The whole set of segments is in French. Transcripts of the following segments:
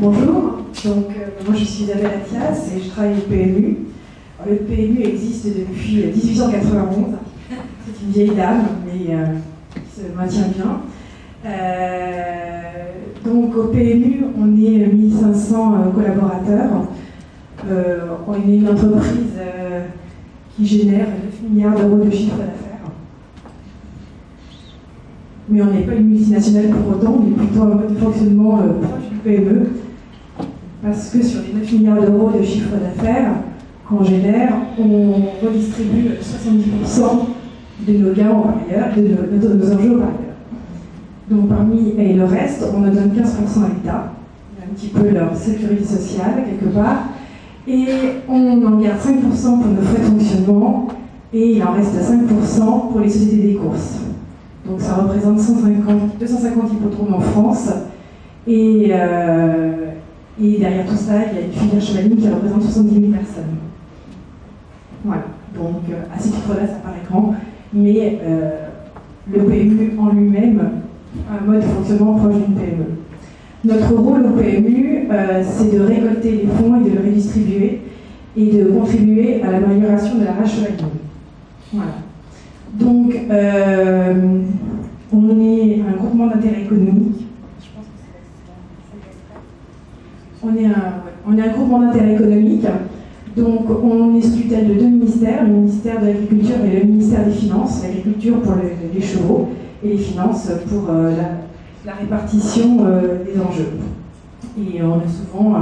Bonjour, moi je suis Isabelle Athias et je travaille au PMU. Alors, le PMU existe depuis 1891, c'est une vieille dame mais qui se maintient bien. Donc au PMU on est 1500 collaborateurs, on est une entreprise qui génère 9 milliards d'euros de chiffre d'affaires. Mais on n'est pas une multinationale pour autant, on est plutôt un mode de fonctionnement proche du PME, parce que sur les 9 milliards d'euros de chiffre d'affaires qu'on génère, on redistribue 70% de nos gains aux parieurs, de nos enjeux aux parieurs. Donc parmi et le reste, on en donne 15% à l'État, un petit peu leur sécurité sociale quelque part, et on en garde 5% pour nos frais de fonctionnement, et il en reste 5% pour les sociétés des courses. Donc ça représente 250 hippodromes en France, et derrière tout ça, il y a une filière chevaline qui représente 70 000 personnes. Voilà, donc à ce titre-là, ça paraît grand, mais le PMU en lui-même a un mode de fonctionnement proche d'une PME. Notre rôle au PMU, c'est de récolter les fonds et de les redistribuer, et de contribuer à l'amélioration de la race chevaline. Voilà. Donc, on est un groupement d'intérêt économique. On est un groupement d'intérêt économique. Donc, on est sous tutelle de deux ministères, le ministère de l'Agriculture et le ministère des Finances. L'agriculture pour les chevaux et les finances pour la répartition des enjeux. Et on a souvent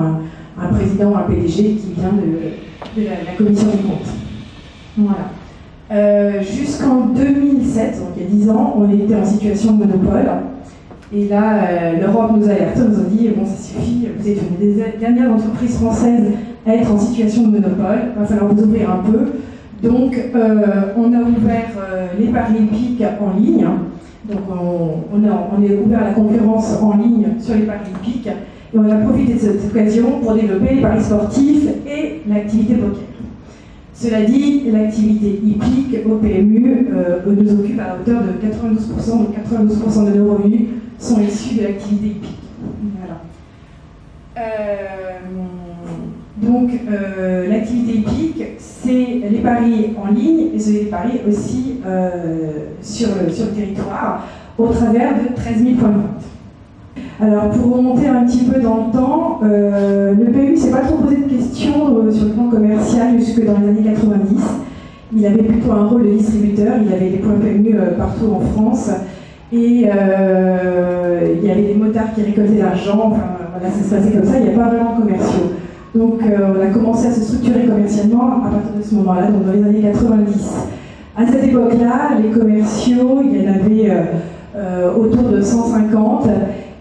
un président ou un PDG qui vient de la commission des comptes. Voilà. Jusqu'en 2007, donc il y a 10 ans, on était en situation de monopole. Et là, l'Europe nous a alertés, nous a dit bon, ça suffit, vous êtes une des dernières entreprises françaises à être en situation de monopole, il va falloir vous ouvrir un peu. Donc, on a ouvert les paris hippiques en ligne. Donc, on est ouvert à la concurrence en ligne sur les paris hippiques. Et on a profité de cette occasion pour développer les paris sportifs et l'activité poker. Cela dit, l'activité hippique au PMU nous occupe à hauteur de 92%, donc 92% de nos revenus sont issus de l'activité hippique. Voilà. Donc, l'activité hippique, c'est les paris en ligne et c'est les paris aussi sur le territoire au travers de 13 000 points de vente. Alors, pour remonter un petit peu dans le temps, le PMU ne s'est pas trop posé de questions sur le plan commercial jusque dans les années 90. Il avait plutôt un rôle de distributeur, il avait des points PMU partout en France, et il y avait des motards qui récoltaient l'argent, enfin voilà, ça se passait comme ça, il n'y a pas vraiment de commerciaux. Donc on a commencé à se structurer commercialement à partir de ce moment-là, donc dans les années 90. À cette époque-là, les commerciaux, il y en avait autour de 150,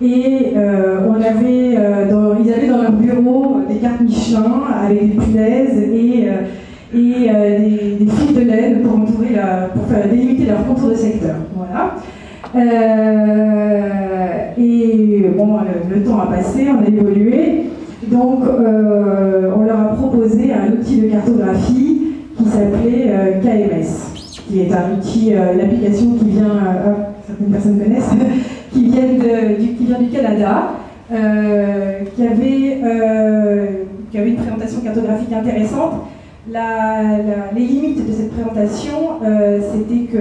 et ils avaient dans leur bureau des cartes Michelin avec des punaises et des fils de laine pour délimiter leur contour de secteur. Voilà. Et bon, le temps a passé, on a évolué, donc on leur a proposé un outil de cartographie qui s'appelait KMS, qui est un outil, une application qui vient, certaines personnes connaissent, qui vient du Canada, qui avait une présentation cartographique intéressante. Les limites de cette présentation, c'était que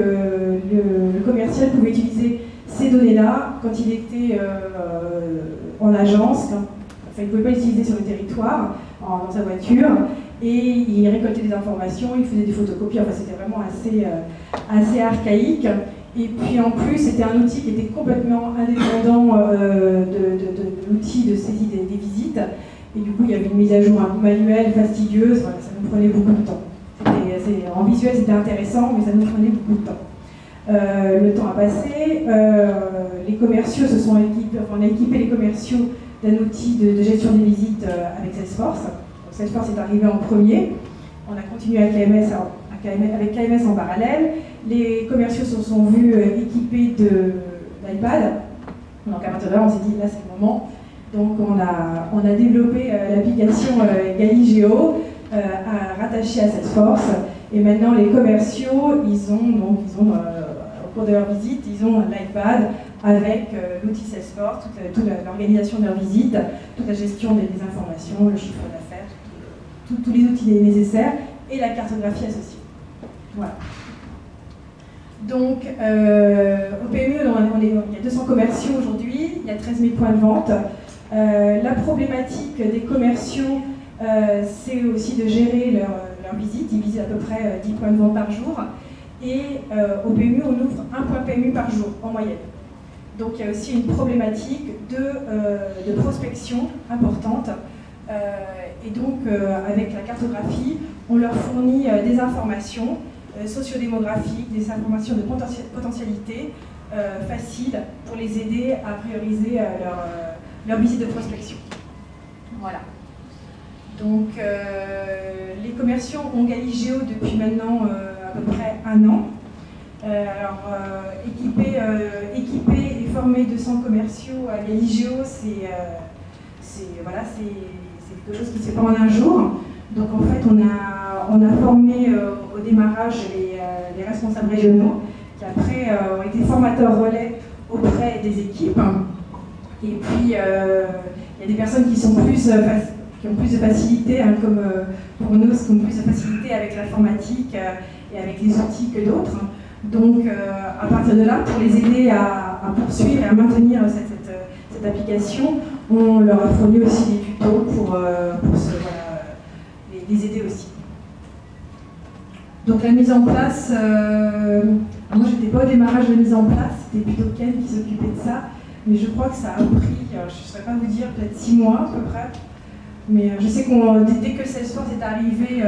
le commercial pouvait utiliser ces données-là quand il était en agence, il ne pouvait pas l'utiliser sur le territoire, dans sa voiture, et il récoltait des informations, il faisait des photocopies, enfin c'était vraiment assez archaïque. Et puis en plus, c'était un outil qui était complètement indépendant de l'outil de saisie des visites. Et du coup, il y avait une mise à jour un peu manuelle, fastidieuse, voilà, ça nous prenait beaucoup de temps. En visuel, c'était intéressant, mais ça nous prenait beaucoup de temps. Le temps a passé, les commerciaux se sont équipés, enfin, on a équipé les commerciaux d'un outil de gestion des visites avec Salesforce. Donc, Salesforce est arrivé en premier. On a continué avec KMS en parallèle. Les commerciaux se sont vus équipés d'iPad. Donc à partir de là, on s'est dit, là c'est le moment. Donc on a développé l'application Galigeo rattachée à Salesforce. Et maintenant les commerciaux, au cours de leur visite, ils ont l'iPad avec l'outil Salesforce, toute l'organisation de leur visite, toute la gestion des informations, le chiffre d'affaires, tous les outils nécessaires et la cartographie associée. Voilà. Donc, au PMU, il y a 200 commerciaux aujourd'hui, il y a 13 000 points de vente. La problématique des commerciaux, c'est aussi de gérer leur visite. Ils visitent à peu près 10 points de vente par jour. Et au PMU, on ouvre un point PMU par jour, en moyenne. Donc il y a aussi une problématique de prospection importante. Et donc, avec la cartographie, on leur fournit des informations sociodémographiques, des informations de potentialité faciles pour les aider à prioriser leur visite de prospection. Voilà. Donc, les commerciaux ont Galigéo depuis maintenant à peu près 1 an. Équiper et former 200 commerciaux à Galigéo, c'est quelque chose qui se fait pas en un jour. Donc en fait, on a formé au démarrage les responsables régionaux qui après ont été formateurs relais auprès des équipes. Et puis il y a des personnes qui ont plus de facilité, hein, comme pour nous, qui ont plus de facilité avec l'informatique et avec les outils que d'autres. Donc à partir de là, pour les aider à poursuivre et à maintenir cette application, on leur a fourni aussi des tutos pour les aider aussi. Donc la mise en place, moi j'étais pas au démarrage de mise en place, c'était plutôt Ken qui s'occupait de ça, mais je crois que ça a pris, je ne saurais pas vous dire, peut-être 6 mois à peu près. Mais je sais dès que Salesforce est arrivé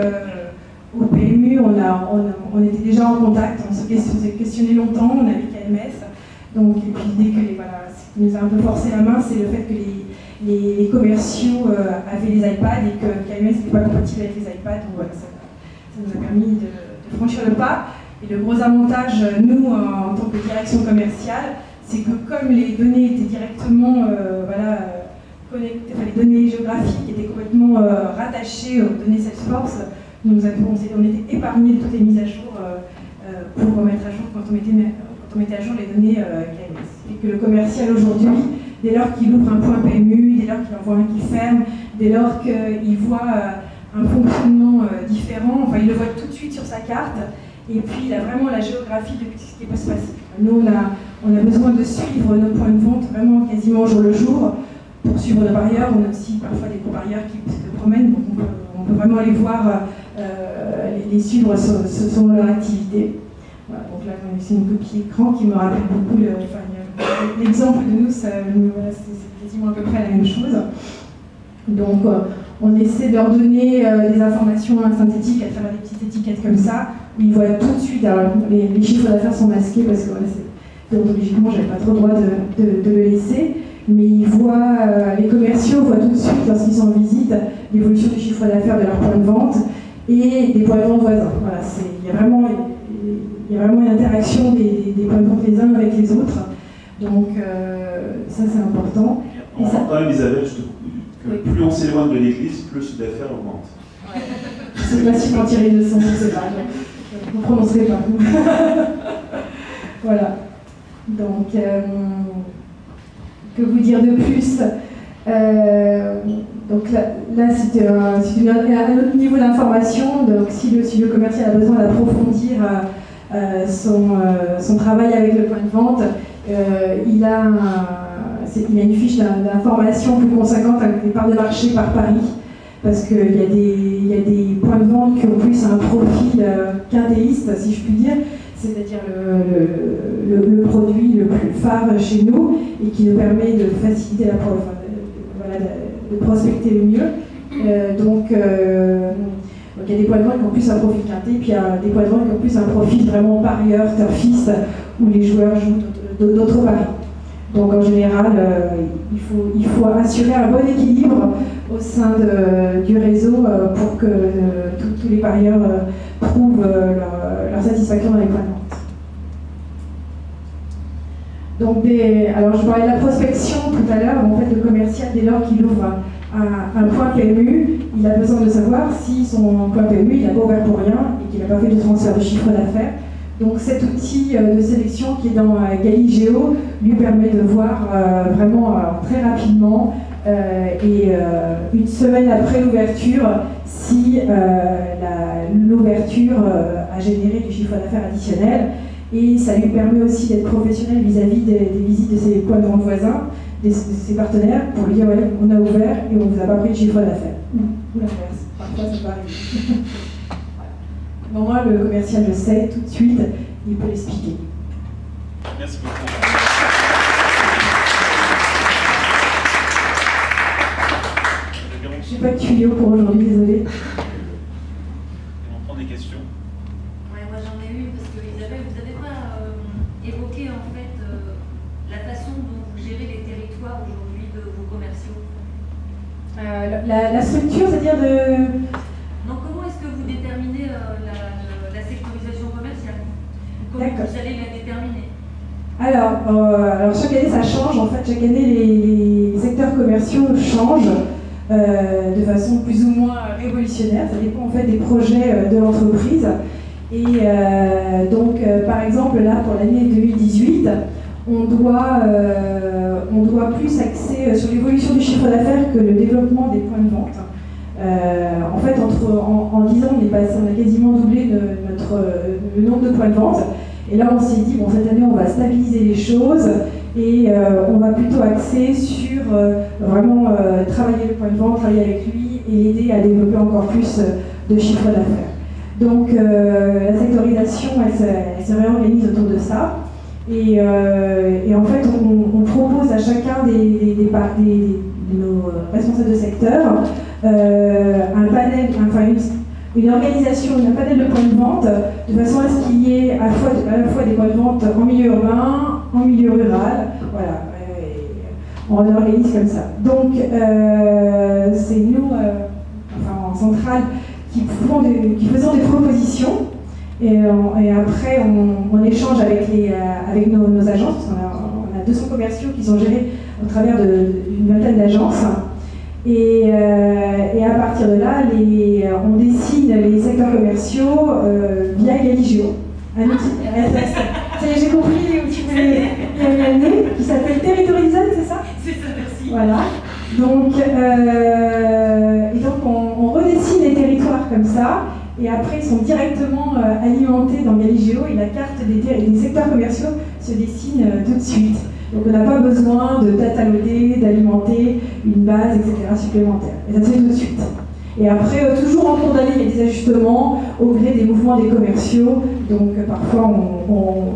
au PMU, on était déjà en contact, on s'est questionné longtemps, on avait KMS. Donc, et puis dès que ce qui nous a un peu forcé la main, c'est le fait que les commerciaux avaient les iPads et que KMS n'était pas compatible avec les iPads. Donc voilà, ça nous a permis de franchir le pas. Et le gros avantage, nous, en tant que direction commerciale, c'est que comme les données étaient directement connectées, les données géographiques étaient complètement rattachées aux données Salesforce, on était épargnés de toutes les mises à jour pour remettre à jour quand on mettait à jour les données KMS. Et que le commercial aujourd'hui, dès lors qu'il ouvre un point PMU, dès lors qu'il en voit un qui ferme, dès lors qu'il voit un fonctionnement différent, enfin il le voit tout de suite sur sa carte, et puis il a vraiment la géographie de ce qui peut se passer. Nous, on a besoin de suivre nos points de vente vraiment quasiment jour le jour, pour suivre nos parieurs. On a aussi parfois des parieurs qui se promènent, donc on peut vraiment les voir, les suivre selon leur activité. Voilà, donc là, c'est une copie écran qui me rappelle beaucoup l'exemple de nous, c'est quasiment à peu près la même chose. Donc, on essaie de leur donner des informations synthétiques à travers des petites étiquettes comme ça, où ils voient tout de suite, alors, les chiffres d'affaires sont masqués parce que déontologiquement, j'avais pas trop le droit de le laisser, mais les commerciaux voient tout de suite, lorsqu'ils sont en visite, l'évolution du chiffre d'affaires de leur point de vente et des points de vente voisins. Voilà, il y a vraiment une interaction des points de vente les uns avec les autres. Donc ça c'est important. On entend quand même, Isabelle, que plus on s'éloigne de l'église, plus le chiffre d'affaires augmente. Ouais. Je ne sais pas si on tirer de son, je ne sais pas. Vous ne prononcerez pas. Voilà. Donc, que vous dire de plus? Donc là c'est un autre niveau d'information. Donc si le commercial a besoin d'approfondir son travail avec le point de vente, il a une fiche d'information plus conséquente avec des parts de marché par Paris, parce qu'il y a des points de vente qui ont plus un profil quintéiste, si je puis dire, c'est-à-dire le produit le plus phare chez nous et qui nous permet de faciliter de prospecter le mieux. Donc il y a des points de vente qui ont plus un profil quinté, puis il y a des points de vente qui ont plus un profil vraiment parieur, turfiste, où les joueurs jouent d'autres paris. Donc en général, il faut assurer un bon équilibre au sein du réseau pour que tous les parieurs trouvent leur satisfaction dans les points de vente. Donc alors je parlais de la prospection tout à l'heure. En fait, le commercial, dès lors qu'il ouvre un point PMU, il a besoin de savoir si son point PMU il n'a pas ouvert pour rien et qu'il n'a pas fait de transfert de chiffre d'affaires. Donc cet outil de sélection qui est dans Galigeo lui permet de voir vraiment très rapidement et une semaine après l'ouverture si l'ouverture a généré du chiffre d'affaires additionnel. Et ça lui permet aussi d'être professionnel vis-à-vis des visites de ses points de vente voisins, de ses partenaires, pour lui dire ouais, on a ouvert et on ne vous a pas pris de chiffre d'affaires. Ou l'inverse, parfois ça peut arriver. Voilà. Moi, le commercial le sait tout de suite, il peut l'expliquer. Merci beaucoup. Je n'ai pas de tuyau pour aujourd'hui, désolé. On prend des questions. Ouais, moi j'en ai une parce que Isabelle, vous n'avez pas évoqué en fait la façon dont vous gérez les territoires aujourd'hui de vos commerciaux. La structure, c'est-à-dire de... Non, comment est-ce que vous déterminez la sectorisation commerciale? Comment vous allez la déterminer? Alors chaque année ça change, en fait chaque année les secteurs commerciaux changent de façon plus ou moins révolutionnaire, ça dépend en fait des projets de l'entreprise. Et donc par exemple là pour l'année 2018, on doit plus axer sur l'évolution du chiffre d'affaires que le développement des points de vente. En fait, en 10 ans, on a quasiment doublé le nombre de points de vente. Et là, on s'est dit, bon, cette année, on va stabiliser les choses et on va plutôt axer sur vraiment travailler le point de vente, travailler avec lui et l'aider à développer encore plus de chiffre d'affaires. Donc, la sectorisation, elle se réorganise autour de ça. Et en fait, on propose à chacun de nos responsables de secteur un panel, enfin une organisation, un panel de points de vente, de façon à ce qu'il y ait à la fois des points de vente en milieu urbain, en milieu rural, voilà. On organise comme ça. Donc, c'est nous, enfin en centrale, qui faisons des propositions. Et après, on échange avec nos agences, parce qu'on a 200 commerciaux qui sont gérés au travers d'une vingtaine d'agences. Et à partir de là, on dessine les secteurs commerciaux via Galigeo. Un outil, j'ai compris où tu voulais y aller, qui s'appelle Territorial, c'est ça? C'est ça, merci. Voilà. Donc, on redessine les territoires comme ça. Et après, ils sont directement alimentés dans Galigeo et la carte des secteurs commerciaux se dessine tout de suite. Donc on n'a pas besoin de dataloader, d'alimenter une base, etc. supplémentaire. Et ça se fait tout de suite. Et après, toujours en cours d'année, il y a des ajustements au gré des mouvements des commerciaux. Donc parfois, on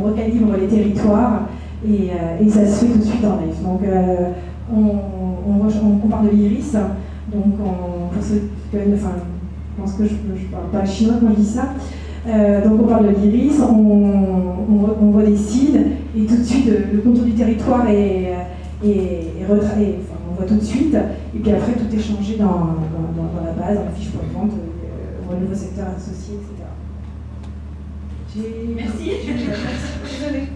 recalibre les territoires et ça se fait tout de suite en live. Donc on parle de l'IRIS. Donc pour ceux qui connaissent, enfin, je pense que je ne parle pas chinois quand je dis ça. Donc on parle de l'IRIS, on redessine et tout de suite le contour du territoire on voit tout de suite et puis après tout est changé dans la base, dans la fiche point de vente, dans le nouveau secteur associé, etc. Merci. Désolée.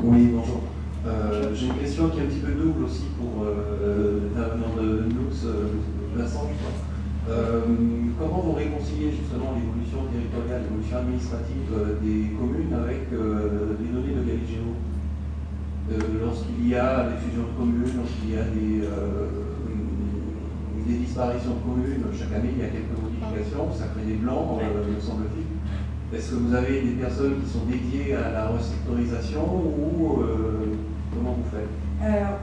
Oui, bonjour. J'ai une question qui est un petit peu double aussi pour l'intervenant de nous, Vincent, je crois. Comment vous réconciliez justement l'évolution territoriale, l'évolution administrative des communes avec les données de Galigeo? Lorsqu'il y a des fusions de communes, lorsqu'il y a des disparitions de communes, chaque année il y a quelques modifications, ça crée des blancs, me semble-t-il. Est-ce que vous avez des personnes qui sont dédiées à la resectorisation ou comment vous faites?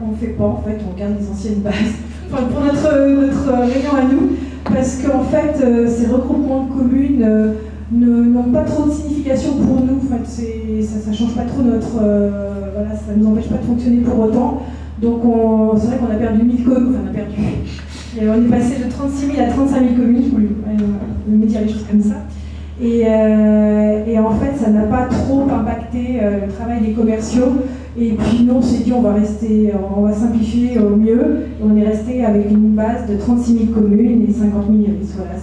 On ne fait pas, en fait, on garde les anciennes bases. Enfin, pour notre rayon à nous, parce qu'en fait, ces regroupements de communes n'ont pas trop de signification pour nous. En fait, ça ne change pas trop notre... voilà, ça ne nous empêche pas de fonctionner pour autant. Donc c'est vrai qu'on a perdu 1000 communes, enfin on a perdu. Et on est passé de 36 000 à 35 000 communes, je voulais dire les choses comme ça. Et en fait, ça n'a pas trop impacté le travail des commerciaux. Et puis nous, on s'est dit, on va simplifier au mieux. Et on est resté avec une base de 36 000 communes et 50 000 iris. Voilà,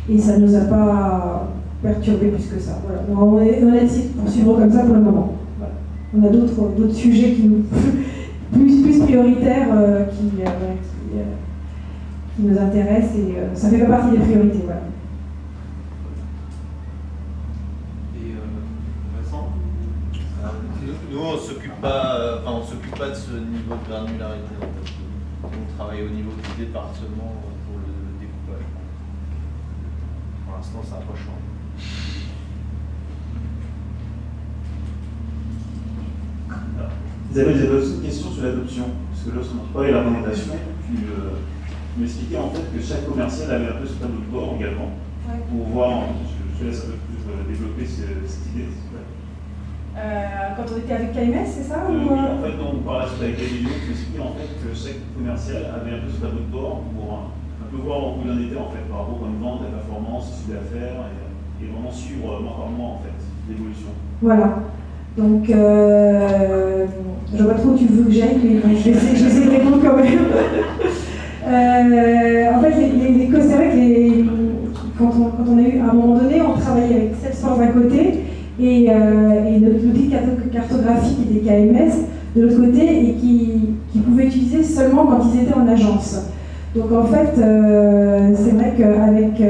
et ça ne nous a pas perturbé plus que ça. Voilà. On a décidé de poursuivre comme ça pour le moment. Voilà. On a d'autres sujets qui nous plus prioritaires qui nous intéressent et ça ne fait pas partie des priorités. Voilà. on s'occupe pas de ce niveau de granularité. En fait. On travaille au niveau du département pour le découpage. Pour l'instant, ça n'a pas changé. Isabelle, j'avais aussi une question sur l'adoption, parce que lorsqu'on parlait de la représentation, tu m'expliquais en fait que chaque commercial avait un peu ce tableau de bord également, pour voir, je laisse un peu plus développer cette idée. Quand on était avec KMS, c'est ça Oui, en fait, on parlait avec les vidéos, tu m'expliquais en fait que chaque commercial avait un peu ce tableau de bord pour un peu voir où il en était en fait, par rapport à une vente, à la performance, au chiffre d'affaires, et vraiment suivre mois par mois en fait l'évolution. Voilà. Donc, je vois pas trop où tu veux que j'aille, mais je vais essayer de répondre quand même. En fait, c'est vrai que quand on a eu, à un moment donné, on travaillait avec Salesforce d'un côté et notre outil de cartographie qui était KMS de l'autre côté et qui pouvait utiliser seulement quand ils étaient en agence. Donc en fait, c'est vrai qu'avec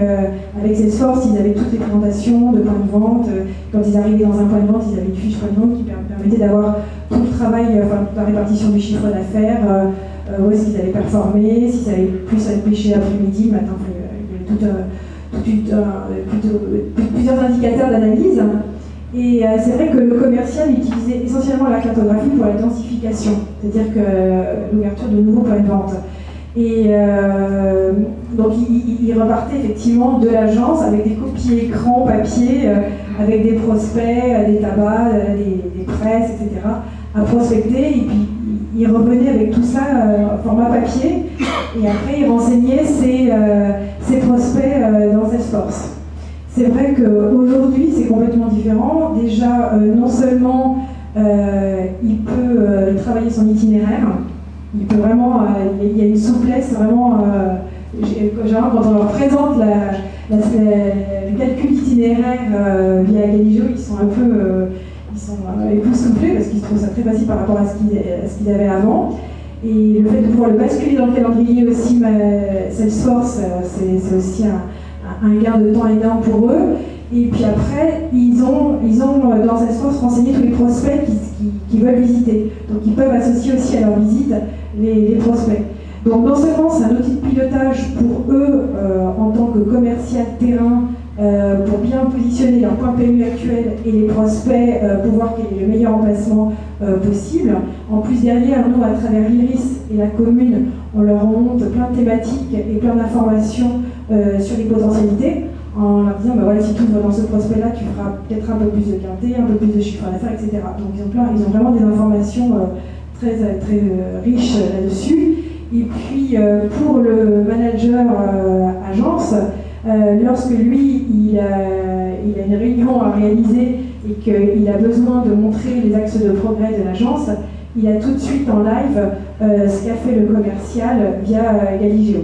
Salesforce, ils avaient toutes les présentations de points de vente. Quand ils arrivaient dans un point de vente, ils avaient une fiche point de vente qui permettait d'avoir tout le travail, enfin toute la répartition du chiffre d'affaires, où est-ce qu'ils avaient performé, s'ils avaient plus à pêcher l'après-midi, matin, il y avait plusieurs indicateurs d'analyse. Et c'est vrai que le commercial utilisait essentiellement la cartographie pour la densification, c'est-à-dire que l'ouverture de nouveaux points de vente. Et donc il repartait effectivement de l'agence avec des copies écran, papier, avec des prospects, des tabacs, des presses, etc. à prospecter. Et puis il revenait avec tout ça en format papier. Et après il renseignait ses prospects dans Salesforce. C'est vrai qu'aujourd'hui c'est complètement différent. Déjà, non seulement il peut travailler son itinéraire, il peut vraiment, il y a une souplesse vraiment. Genre, quand on leur présente le calcul itinéraire via Galigio, ils sont un peu époustouflés parce qu'ils trouvent ça très facile par rapport à ce qu'ils avaient avant. Et le fait de pouvoir le basculer dans le calendrier aussi, Salesforce, c'est aussi un gain de temps énorme pour eux. Et puis après, ils ont dans Salesforce renseigné tous les prospects qui veulent visiter. Donc ils peuvent associer aussi à leur visite les prospects. Donc non seulement c'est un outil de pilotage pour eux en tant que commercial terrain, pour bien positionner leur point PMU actuel et les prospects pour voir quel est le meilleur emplacement possible. En plus derrière, nous à travers l'IRIS et la commune, on leur remonte plein de thématiques et plein d'informations sur les potentialités, en leur disant, bah voilà, si tu ouvres dans ce prospect-là, tu feras peut-être un peu plus de quinté, un peu plus de chiffre d'affaires, etc. Donc ils ont vraiment des informations très riches là-dessus. Et puis pour le manager agence, lorsque lui, il a une réunion à réaliser et qu'il a besoin de montrer les axes de progrès de l'agence, il a tout de suite en live ce qu'a fait le commercial via Galigio.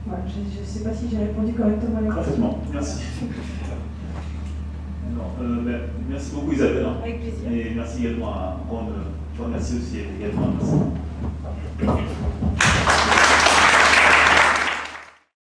Voilà, je ne sais pas si j'ai répondu correctement à la question. Parfaitement, merci. Merci beaucoup Isabelle. Avec plaisir. Et merci également à Ron. Je vous remercie aussi également. Merci.